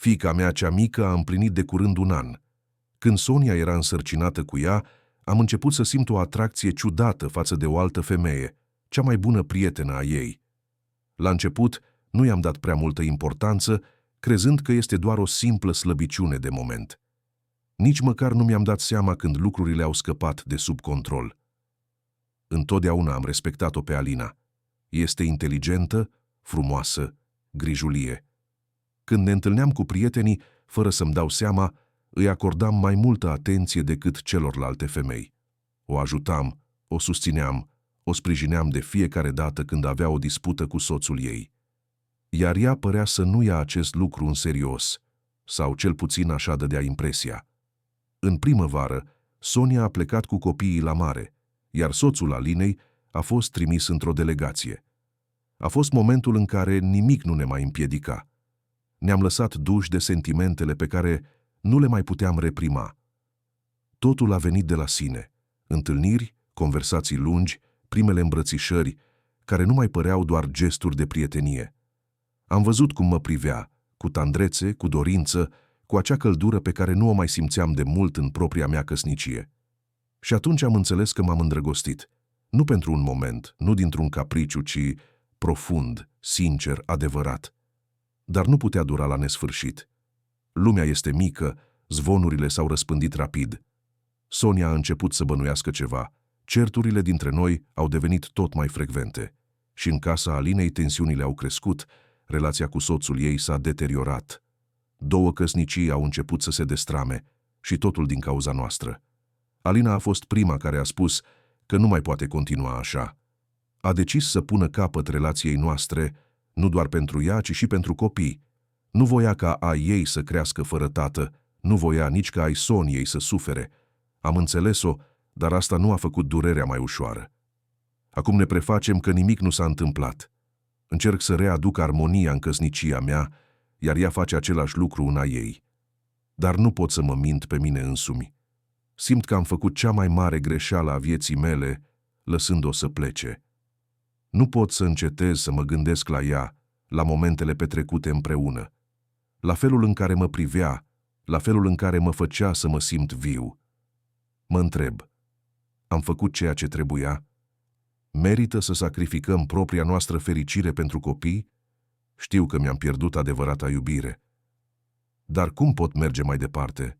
Fiica mea cea mică a împlinit de curând 1 an. Când Sonia era însărcinată cu ea, am început să simt o atracție ciudată față de o altă femeie, cea mai bună prietenă a ei. La început, nu i-am dat prea multă importanță, crezând că este doar o simplă slăbiciune de moment. Nici măcar nu mi-am dat seama când lucrurile au scăpat de sub control. Întotdeauna am respectat-o pe Alina. Este inteligentă, frumoasă, grijulie. Când ne întâlneam cu prietenii, fără să-mi dau seama, îi acordam mai multă atenție decât celorlalte femei. O ajutam, o susțineam, o sprijineam de fiecare dată când avea o dispută cu soțul ei. Iar ea părea să nu ia acest lucru în serios, sau cel puțin așa dădea impresia. În primăvară, Sonia a plecat cu copiii la mare, iar soțul Alinei a fost trimis într-o delegație. A fost momentul în care nimic nu ne mai împiedica. Ne-am lăsat duși de sentimentele pe care nu le mai puteam reprima. Totul a venit de la sine. Întâlniri, conversații lungi, primele îmbrățișări, care nu mai păreau doar gesturi de prietenie. Am văzut cum mă privea, cu tandrețe, cu dorință, cu acea căldură pe care nu o mai simțeam de mult în propria mea căsnicie. Și atunci am înțeles că m-am îndrăgostit. Nu pentru un moment, nu dintr-un capriciu, ci profund, sincer, adevărat. Dar nu putea dura la nesfârșit. Lumea este mică, zvonurile s-au răspândit rapid. Sonia a început să bănuiască ceva. Certurile dintre noi au devenit tot mai frecvente. Și în casa Alinei tensiunile au crescut, relația cu soțul ei s-a deteriorat. 2 căsnicii au început să se destrame și totul din cauza noastră. Alina a fost prima care a spus că nu mai poate continua așa. A decis să pună capăt relației noastre, nu doar pentru ea, ci și pentru copii. Nu voia ca a ei să crească fără tată, nu voia nici ca ai Soniei să sufere. Am înțeles-o, dar asta nu a făcut durerea mai ușoară. Acum ne prefacem că nimic nu s-a întâmplat. Încerc să readuc armonia în căsnicia mea, iar ea face același lucru în a ei. Dar nu pot să mă mint pe mine însumi. Simt că am făcut cea mai mare greșeală a vieții mele, lăsând-o să plece. Nu pot să încetez să mă gândesc la ea, la momentele petrecute împreună, la felul în care mă privea, la felul în care mă făcea să mă simt viu. Mă întreb, am făcut ceea ce trebuia? Merită să sacrificăm propria noastră fericire pentru copii? Știu că mi-am pierdut adevărata iubire. Dar cum pot merge mai departe?